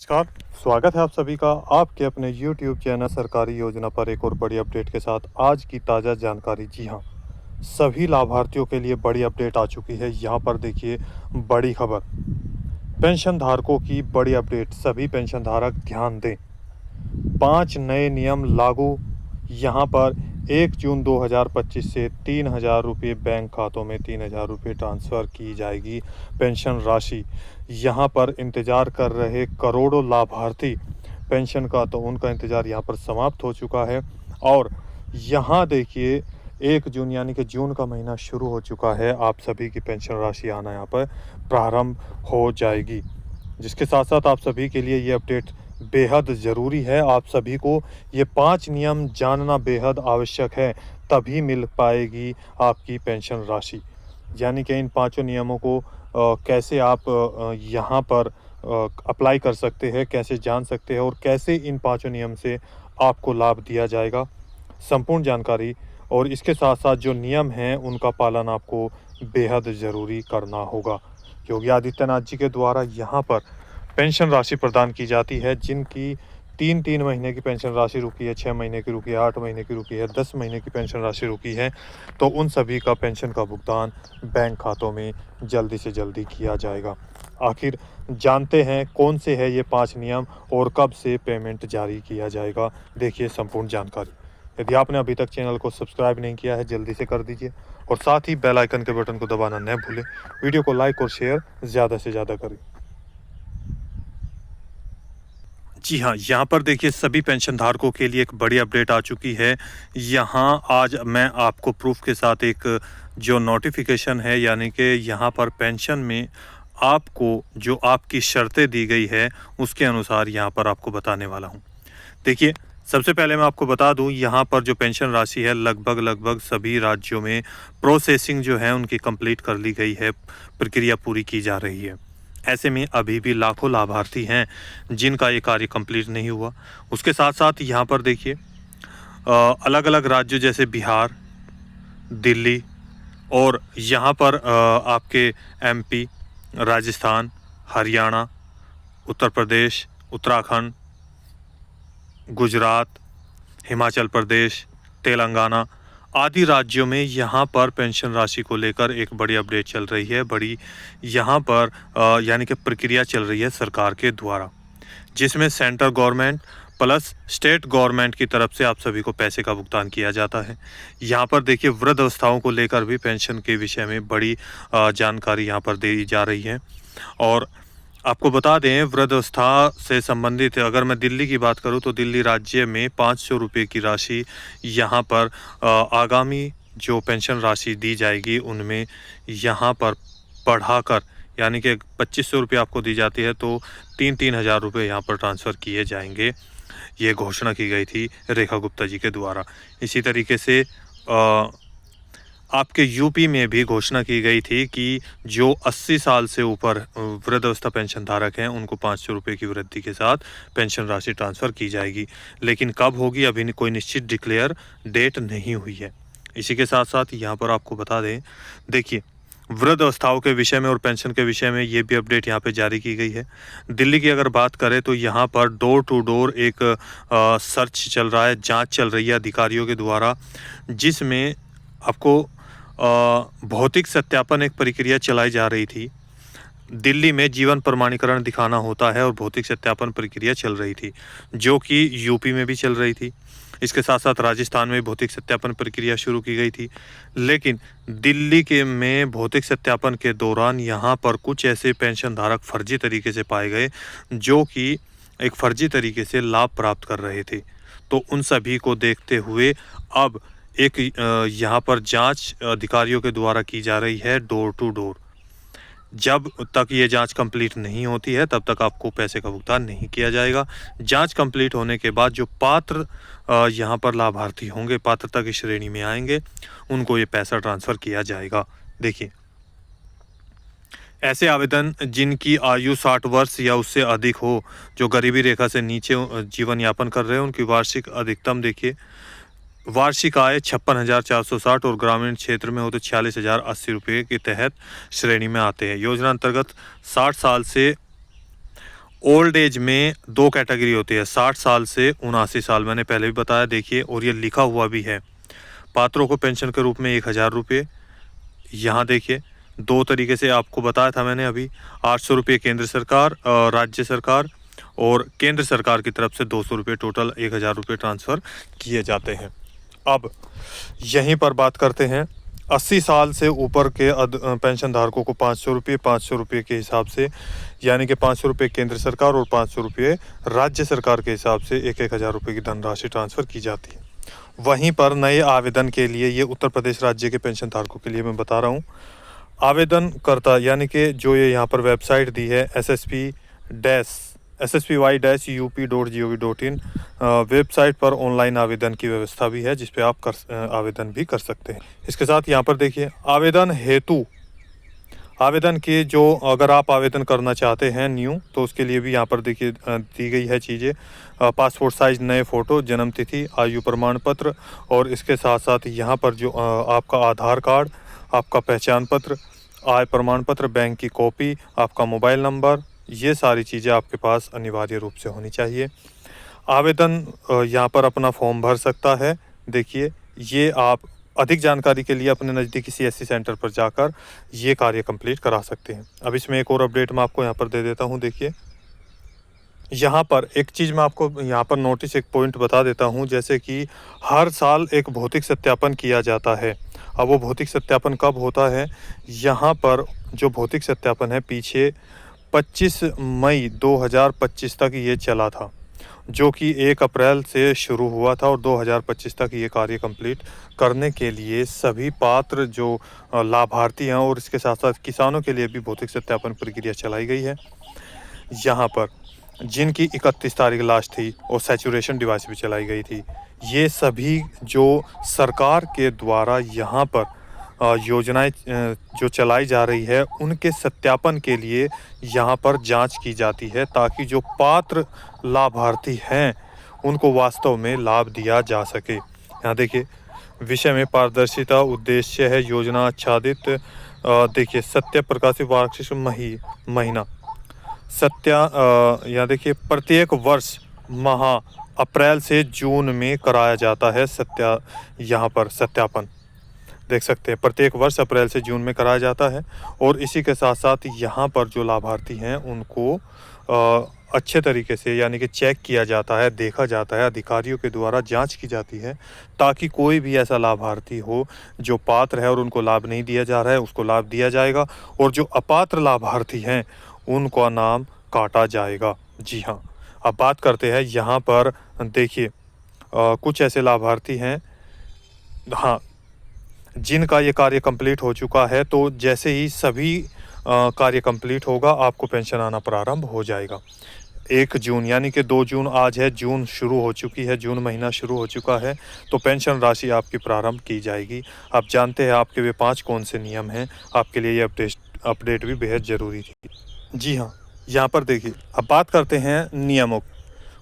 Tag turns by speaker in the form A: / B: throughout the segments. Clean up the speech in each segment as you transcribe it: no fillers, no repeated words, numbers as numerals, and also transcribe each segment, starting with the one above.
A: नमस्कार, स्वागत है आप सभी का आपके अपने YouTube चैनल सरकारी योजना पर एक और बड़ी अपडेट के साथ। आज की ताज़ा जानकारी, जी हाँ, सभी लाभार्थियों के लिए बड़ी अपडेट आ चुकी है। यहाँ पर देखिए बड़ी खबर, पेंशन धारकों की बड़ी अपडेट। सभी पेंशन धारक ध्यान दें, 5 नए नियम लागू। यहाँ पर 1 जून 2025 से 3,000 रुपये बैंक खातों में 3,000 रुपये ट्रांसफ़र की जाएगी पेंशन राशि। यहाँ पर इंतज़ार कर रहे करोड़ों लाभार्थी पेंशन का, तो उनका इंतज़ार यहाँ पर समाप्त हो चुका है। और यहाँ देखिए 1 जून यानी कि जून का महीना शुरू हो चुका है। आप सभी की पेंशन राशि आना यहाँ पर प्रारंभ हो जाएगी। जिसके साथ साथ आप सभी के लिए ये अपडेट बेहद ज़रूरी है। आप सभी को ये 5 नियम जानना बेहद आवश्यक है, तभी मिल पाएगी आपकी पेंशन राशि। यानी कि इन पाँचों नियमों को कैसे आप यहाँ पर अप्लाई कर सकते हैं, कैसे जान सकते हैं और कैसे इन पाँचों नियम से आपको लाभ दिया जाएगा, संपूर्ण जानकारी। और इसके साथ-साथ जो नियम हैं उनका पालन आपको बेहद ज़रूरी करना होगा। योगी आदित्यनाथ जी के द्वारा यहाँ पर पेंशन राशि प्रदान की जाती है। जिनकी 3-3 महीने की पेंशन राशि रुकी है, 6 महीने की रुकी है, 8 महीने की रुकी है, 10 महीने की पेंशन राशि रुकी है, तो उन सभी का पेंशन का भुगतान बैंक खातों में जल्दी से जल्दी किया जाएगा। आखिर जानते हैं कौन से हैं ये 5 नियम और कब से पेमेंट जारी किया जाएगा। देखिए संपूर्ण जानकारी। यदि आपने अभी तक चैनल को सब्सक्राइब नहीं किया है, जल्दी से कर दीजिए और साथ ही बेल आइकन के बटन को दबाना न भूलें। वीडियो को लाइक और शेयर ज़्यादा से ज़्यादा करें। जी हाँ, यहाँ पर देखिए सभी पेंशन धारकों के लिए एक बड़ी अपडेट आ चुकी है। यहाँ आज मैं आपको प्रूफ के साथ एक जो नोटिफिकेशन है, यानी कि यहाँ पर पेंशन में आपको जो आपकी शर्तें दी गई है उसके अनुसार यहाँ पर आपको बताने वाला हूँ। देखिए, सबसे पहले मैं आपको बता दूँ, यहाँ पर जो पेंशन राशि है लगभग सभी राज्यों में प्रोसेसिंग जो है उनकी कंप्लीट कर ली गई है, प्रक्रिया पूरी की जा रही है। ऐसे में अभी भी लाखों लाभार्थी हैं जिनका ये कार्य कंप्लीट नहीं हुआ। उसके साथ साथ यहाँ पर देखिए अलग अलग राज्यों जैसे बिहार, दिल्ली और यहाँ पर आपके एमपी, राजस्थान, हरियाणा, उत्तर प्रदेश, उत्तराखंड, गुजरात, हिमाचल प्रदेश, तेलंगाना आदि राज्यों में यहाँ पर पेंशन राशि को लेकर एक बड़ी अपडेट चल रही है। बड़ी यहाँ पर यानी कि प्रक्रिया चल रही है सरकार के द्वारा, जिसमें central government plus state government की तरफ से आप सभी को पैसे का भुगतान किया जाता है। यहाँ पर देखिए वृद्धावस्थाओं को लेकर भी पेंशन के विषय में बड़ी जानकारी यहाँ पर दी जा रही है। और आपको बता दें, वृद्धावस्था से संबंधित अगर मैं दिल्ली की बात करूं तो दिल्ली राज्य में 500 रुपये की राशि यहाँ पर आगामी जो पेंशन राशि दी जाएगी उनमें यहाँ पर बढ़ाकर, यानी कि 2500 रुपये आपको दी जाती है तो 3-3 हज़ार रुपये यहाँ पर ट्रांसफ़र किए जाएंगे। ये घोषणा की गई थी रेखा गुप्ता जी के द्वारा। इसी तरीके से आपके यूपी में भी घोषणा की गई थी कि जो 80 साल से ऊपर वृद्धावस्था पेंशन धारक हैं उनको 500 रुपये की वृद्धि के साथ पेंशन राशि ट्रांसफ़र की जाएगी। लेकिन कब होगी अभी कोई निश्चित डिक्लेयर डेट नहीं हुई है। इसी के साथ साथ यहाँ पर आपको बता दें, देखिए वृद्धावस्थाओं के विषय में और पेंशन के विषय में ये भी अपडेट यहाँ पे जारी की गई है। दिल्ली की अगर बात करें तो यहाँ पर डोर टू डोर एक सर्च चल रहा है, जांच चल रही है अधिकारियों के द्वारा, जिसमें आपको भौतिक सत्यापन एक प्रक्रिया चलाई जा रही थी। दिल्ली में जीवन प्रमाणीकरण दिखाना होता है और भौतिक सत्यापन प्रक्रिया चल रही थी, जो कि यूपी में भी चल रही थी। इसके साथ साथ राजस्थान में भौतिक सत्यापन प्रक्रिया शुरू की गई थी। लेकिन दिल्ली के में भौतिक सत्यापन के दौरान यहाँ पर कुछ ऐसे पेंशन धारक फर्जी तरीके से पाए गए जो कि एक फर्जी तरीके से लाभ प्राप्त कर रहे थे। तो उन सभी को देखते हुए अब एक यहाँ पर जांच अधिकारियों के द्वारा की जा रही है डोर टू डोर। जब तक ये जांच कंप्लीट नहीं होती है तब तक आपको पैसे का भुगतान नहीं किया जाएगा। जांच कंप्लीट होने के बाद जो पात्र यहाँ पर लाभार्थी होंगे, पात्रता की श्रेणी में आएंगे, उनको ये पैसा ट्रांसफ़र किया जाएगा। देखिए, ऐसे आवेदन जिनकी आयु 60 वर्ष या उससे अधिक हो, जो गरीबी रेखा से नीचे जीवन यापन कर रहे हैं, उनकी वार्षिक अधिकतम देखिए वार्षिक आय 56,460 और ग्रामीण क्षेत्र में हो तो 46,080 रुपये के तहत श्रेणी में आते हैं। योजना अंतर्गत 60 साल से ओल्ड एज में 2 कैटेगरी होती है, 60 साल से 79 साल, मैंने पहले भी बताया देखिए, और ये लिखा हुआ भी है। पात्रों को पेंशन के रूप में 1000 रुपये, यहाँ देखिए 2 तरीके से आपको बताया था मैंने अभी, 800 रुपये केंद्र सरकार, राज्य सरकार, और केंद्र सरकार की तरफ से 200 रुपये, टोटल 1000 रुपये ट्रांसफ़र किए जाते हैं। अब यहीं पर बात करते हैं 80 साल से ऊपर के पेंशन धारकों को 500 रुपये के हिसाब से, यानी कि 500 रुपये केंद्र सरकार और 500 रुपये राज्य सरकार के हिसाब से 1000 रुपये की धनराशि ट्रांसफ़र की जाती है। वहीं पर नए आवेदन के लिए, ये उत्तर प्रदेश राज्य के पेंशन धारकों के लिए मैं बता रहा हूँ, आवेदनकर्ता यानी कि जो ये यहाँ पर वेबसाइट दी है ssspy-up.gov.in, वेबसाइट पर ऑनलाइन आवेदन की व्यवस्था भी है, जिस पे आप आवेदन भी कर सकते हैं। इसके साथ यहाँ पर देखिए आवेदन के जो, अगर आप आवेदन करना चाहते हैं न्यू, तो उसके लिए भी यहाँ पर देखिए दी गई है चीज़ें, पासपोर्ट साइज नए फ़ोटो, जन्म तिथि, आयु प्रमाण पत्र, और इसके साथ साथ यहाँ पर जो आपका आधार कार्ड, आपका पहचान पत्र, आय प्रमाण पत्र, बैंक की कॉपी, आपका मोबाइल नंबर, ये सारी चीज़ें आपके पास अनिवार्य रूप से होनी चाहिए। आवेदन यहाँ पर अपना फॉर्म भर सकता है। देखिए, ये आप अधिक जानकारी के लिए अपने नज़दीकी CSC सेंटर पर जाकर ये कार्य कंप्लीट करा सकते हैं। अब इसमें एक और अपडेट मैं आपको यहाँ पर दे देता हूँ। देखिए, यहाँ पर एक चीज़ मैं आपको यहाँ पर नोटिस, एक पॉइंट बता देता हूँ, जैसे कि हर साल एक भौतिक सत्यापन किया जाता है। अब वो भौतिक सत्यापन कब होता है? यहाँ पर जो भौतिक सत्यापन है, पीछे 25 मई 2025 तक ये चला था, जो कि 1 अप्रैल से शुरू हुआ था, और 2025 तक ये कार्य कंप्लीट करने के लिए सभी पात्र जो लाभार्थी हैं, और इसके साथ साथ किसानों के लिए भी भौतिक सत्यापन प्रक्रिया चलाई गई है। यहाँ पर जिनकी 31 तारीख लास्ट थी, और सैचुरेशन डिवाइस भी चलाई गई थी, ये सभी जो सरकार के द्वारा यहाँ पर योजनाएं जो चलाई जा रही है, उनके सत्यापन के लिए यहाँ पर जांच की जाती है, ताकि जो पात्र लाभार्थी हैं उनको वास्तव में लाभ दिया जा सके। यहाँ देखिए, विषय में पारदर्शिता उद्देश्य है योजना आच्छादित। देखिए, सत्य प्रकाशित वार्षिक महीना यहाँ देखिए, प्रत्येक वर्ष माह अप्रैल से जून में कराया जाता है यहाँ पर सत्यापन। देख सकते हैं, प्रत्येक वर्ष अप्रैल से जून में कराया जाता है, और इसी के साथ साथ यहाँ पर जो लाभार्थी हैं उनको अच्छे तरीके से, यानी कि चेक किया जाता है, देखा जाता है, अधिकारियों के द्वारा जांच की जाती है, ताकि कोई भी ऐसा लाभार्थी हो जो पात्र है और उनको लाभ नहीं दिया जा रहा है, उसको लाभ दिया जाएगा, और जो अपात्र लाभार्थी हैं उनका नाम काटा जाएगा। जी हाँ, अब बात करते हैं यहाँ पर। देखिए, कुछ ऐसे लाभार्थी हैं, हाँ, जिनका ये कार्य कंप्लीट हो चुका है, तो जैसे ही सभी कार्य कंप्लीट होगा, आपको पेंशन आना प्रारंभ हो जाएगा। 1 जून, यानी कि 2 जून आज है, जून शुरू हो चुकी है, जून महीना शुरू हो चुका है, तो पेंशन राशि आपकी प्रारंभ की जाएगी। आप जानते हैं आपके वे 5 कौन से नियम हैं, आपके लिए ये अपडेट भी बेहद ज़रूरी थी। जी हाँ, यहाँ पर देखिए, अब बात करते हैं नियमों।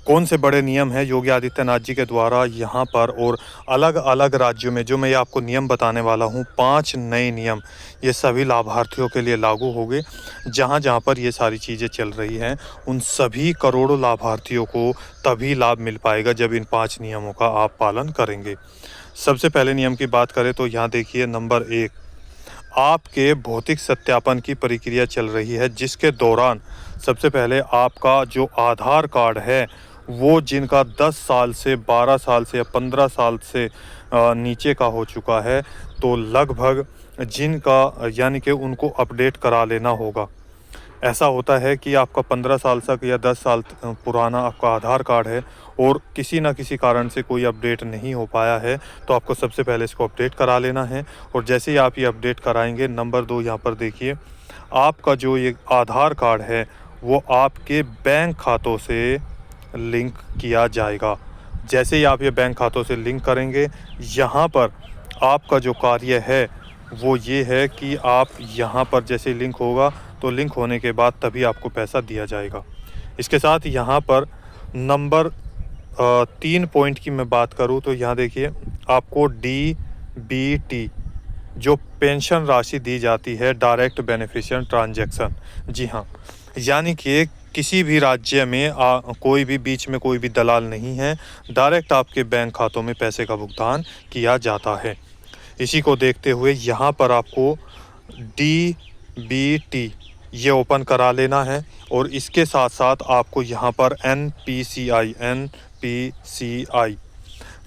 A: कौन से बड़े नियम हैं योगी आदित्यनाथ जी के द्वारा यहाँ पर, और अलग अलग राज्यों में जो मैं आपको नियम बताने वाला हूँ, 5 नए नियम, ये सभी लाभार्थियों के लिए लागू होंगे। जहाँ जहाँ पर ये सारी चीज़ें चल रही हैं, उन सभी करोड़ों लाभार्थियों को तभी लाभ मिल पाएगा जब इन 5 नियमों का आप पालन करेंगे। सबसे पहले नियम की बात करें तो यहाँ देखिए, नंबर 1, आपके भौतिक सत्यापन की प्रक्रिया चल रही है, जिसके दौरान सबसे पहले आपका जो आधार कार्ड है, वो जिनका 10 साल से 12 साल से या 15 साल से नीचे का हो चुका है, तो लगभग जिनका, यानी कि उनको अपडेट करा लेना होगा। ऐसा होता है कि आपका 15 साल तक या 10 साल पुराना आपका आधार कार्ड है, और किसी न किसी कारण से कोई अपडेट नहीं हो पाया है, तो आपको सबसे पहले इसको अपडेट करा लेना है। और जैसे ही आप ये अपडेट कराएंगे, नंबर 2 यहाँ पर देखिए, आपका जो ये आधार कार्ड है वो आपके बैंक खातों से लिंक किया जाएगा। जैसे ही आप ये बैंक खातों से लिंक करेंगे, यहाँ पर आपका जो कार्य है वो ये है कि आप यहाँ पर जैसे लिंक होगा, तो लिंक होने के बाद तभी आपको पैसा दिया जाएगा। इसके साथ यहाँ पर नंबर 3 पॉइंट की मैं बात करूँ तो यहाँ देखिए, आपको DBT जो पेंशन राशि दी जाती है, डायरेक्ट बेनिफिशियरी ट्रांजैक्शन, जी हाँ, यानी कि किसी भी राज्य में कोई भी बीच में कोई भी दलाल नहीं है, डायरेक्ट आपके बैंक खातों में पैसे का भुगतान किया जाता है। इसी को देखते हुए यहाँ पर आपको DBT ये ओपन करा लेना है और इसके साथ साथ आपको यहाँ पर NPCI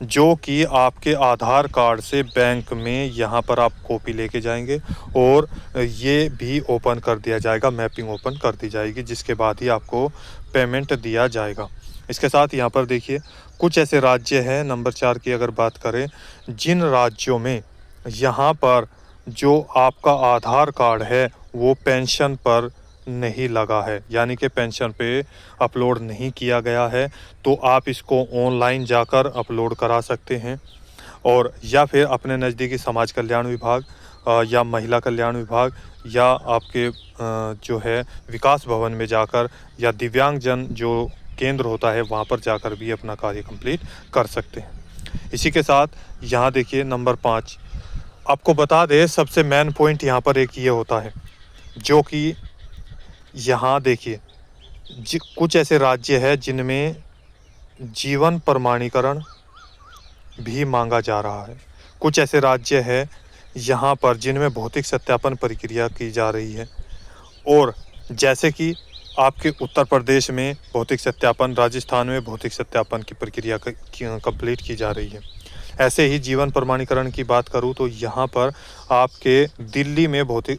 A: जो कि आपके आधार कार्ड से बैंक में यहाँ पर आप कॉपी लेके जाएंगे और ये भी ओपन कर दिया जाएगा, मैपिंग ओपन कर दी जाएगी, जिसके बाद ही आपको पेमेंट दिया जाएगा। इसके साथ यहाँ पर देखिए कुछ ऐसे राज्य हैं, नंबर 4 की अगर बात करें, जिन राज्यों में यहाँ पर जो आपका आधार कार्ड है वो पेंशन पर नहीं लगा है, यानी कि पेंशन पे अपलोड नहीं किया गया है, तो आप इसको ऑनलाइन जाकर अपलोड करा सकते हैं और या फिर अपने नज़दीकी समाज कल्याण विभाग या महिला कल्याण विभाग या आपके जो है विकास भवन में जाकर या दिव्यांगजन जो केंद्र होता है वहाँ पर जाकर भी अपना कार्य कंप्लीट कर सकते हैं। इसी के साथ यहाँ देखिए नंबर 5 आपको बता दें, सबसे मेन पॉइंट यहाँ पर एक ये होता है जो कि यहाँ देखिए कुछ ऐसे राज्य है जिनमें जीवन प्रमाणीकरण भी मांगा जा रहा है। कुछ ऐसे राज्य है यहाँ पर जिनमें भौतिक सत्यापन प्रक्रिया की जा रही है, और जैसे कि आपके उत्तर प्रदेश में भौतिक सत्यापन, राजस्थान में भौतिक सत्यापन की प्रक्रिया कंप्लीट की जा रही है। ऐसे ही जीवन प्रमाणीकरण की बात करूँ तो यहाँ पर आपके दिल्ली में भौतिक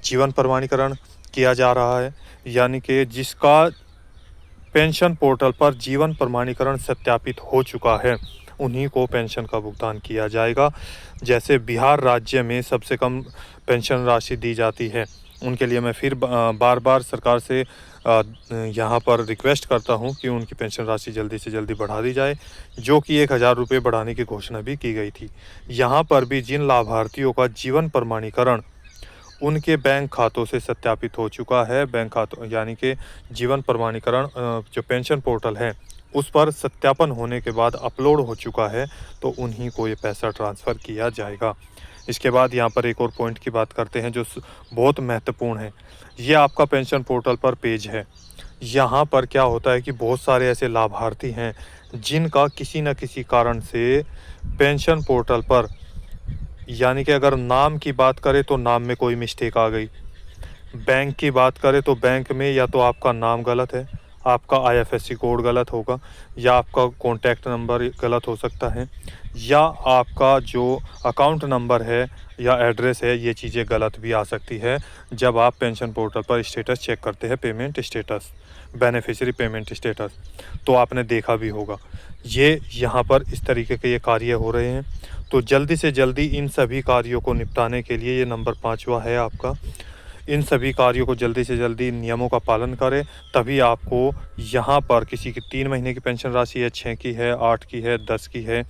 A: जीवन प्रमाणीकरण किया जा रहा है, यानी कि जिसका पेंशन पोर्टल पर जीवन प्रमाणीकरण सत्यापित हो चुका है उन्हीं को पेंशन का भुगतान किया जाएगा। जैसे बिहार राज्य में सबसे कम पेंशन राशि दी जाती है, उनके लिए मैं फिर बार बार सरकार से यहाँ पर रिक्वेस्ट करता हूँ कि उनकी पेंशन राशि जल्दी से जल्दी बढ़ा दी जाए, जो कि 1000 रुपये बढ़ाने की घोषणा भी की गई थी। यहाँ पर भी जिन लाभार्थियों का जीवन प्रमाणीकरण उनके बैंक खातों से सत्यापित हो चुका है, बैंक खातों यानी कि जीवन प्रमाणीकरण जो पेंशन पोर्टल है उस पर सत्यापन होने के बाद अपलोड हो चुका है, तो उन्हीं को ये पैसा ट्रांसफ़र किया जाएगा। इसके बाद यहाँ पर एक और पॉइंट की बात करते हैं जो बहुत महत्वपूर्ण है। ये आपका पेंशन पोर्टल पर पेज है। यहाँ पर क्या होता है कि बहुत सारे ऐसे लाभार्थी हैं जिनका किसी न किसी कारण से पेंशन पोर्टल पर, यानी कि अगर नाम की बात करें तो नाम में कोई मिस्टेक आ गई, बैंक की बात करें तो बैंक में या तो आपका नाम गलत है, आपका IFSC कोड गलत होगा, या आपका कॉन्टैक्ट नंबर गलत हो सकता है, या आपका जो अकाउंट नंबर है या एड्रेस है ये चीज़ें गलत भी आ सकती है जब आप पेंशन पोर्टल पर स्टेटस चेक करते हैं, payment status, beneficiary payment status, तो आपने देखा भी होगा। ये यहाँ पर इस तरीके के ये कार्य हो रहे हैं, तो जल्दी से जल्दी इन सभी कार्यों को निपटाने के लिए ये नंबर 5वां है आपका। इन सभी कार्यों को जल्दी से जल्दी नियमों का पालन करें, तभी आपको यहाँ पर किसी की 3 महीने की पेंशन राशि है, 6 की है, 8 की है, 10 की है,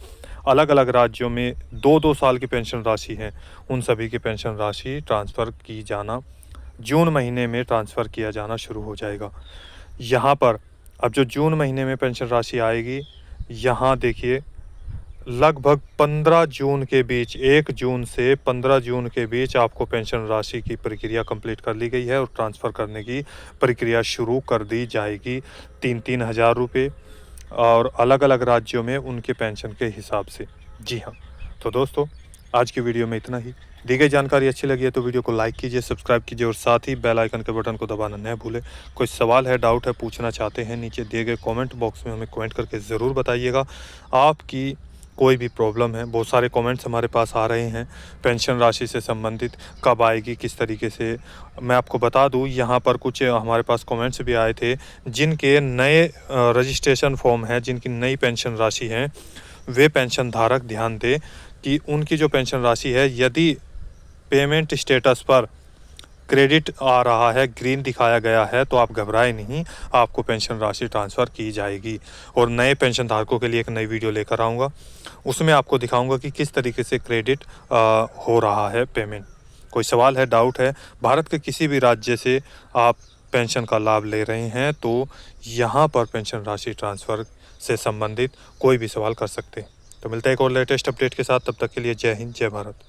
A: अलग अलग राज्यों में 2-2 साल की पेंशन राशि है, उन सभी की पेंशन राशि ट्रांसफ़र की जाना जून महीने में ट्रांसफ़र किया जाना शुरू हो जाएगा। यहाँ पर अब जो जून महीने में पेंशन राशि आएगी, यहाँ देखिए लगभग 15 जून के बीच, 1 जून से 15 जून के बीच आपको पेंशन राशि की प्रक्रिया कंप्लीट कर ली गई है और ट्रांसफ़र करने की प्रक्रिया शुरू कर दी जाएगी 3-3 हज़ार रुपये, और अलग अलग राज्यों में उनके पेंशन के हिसाब से। जी हाँ, तो दोस्तों आज की वीडियो में इतना ही। दी गई जानकारी अच्छी लगी है तो वीडियो को लाइक कीजिए, सब्सक्राइब कीजिए और साथ ही बेल आइकन के बटन को दबाना न भूलें। कोई सवाल है, डाउट है, पूछना चाहते हैं, नीचे दिए गए कमेंट बॉक्स में हमें कमेंट करके ज़रूर बताइएगा। आपकी कोई भी प्रॉब्लम है, बहुत सारे कमेंट्स हमारे पास आ रहे हैं पेंशन राशि से संबंधित, कब आएगी, किस तरीके से। मैं आपको बता दूं, यहाँ पर कुछ हमारे पास कमेंट्स भी आए थे जिनके नए रजिस्ट्रेशन फॉर्म है, जिनकी नई पेंशन राशि है, वे पेंशन धारक ध्यान दें कि उनकी जो पेंशन राशि है, यदि पेमेंट स्टेटस पर क्रेडिट आ रहा है, ग्रीन दिखाया गया है, तो आप घबराएं नहीं, आपको पेंशन राशि ट्रांसफ़र की जाएगी। और नए पेंशन धारकों के लिए एक नई वीडियो लेकर आऊँगा, उसमें आपको दिखाऊंगा कि किस तरीके से क्रेडिट हो रहा है पेमेंट। कोई सवाल है, डाउट है, भारत के किसी भी राज्य से आप पेंशन का लाभ ले रहे हैं तो यहाँ पर पेंशन राशि ट्रांसफ़र से संबंधित कोई भी सवाल कर सकते हैं। तो मिलता है एक और लेटेस्ट अपडेट के साथ, तब तक के लिए जय हिंद, जय भारत।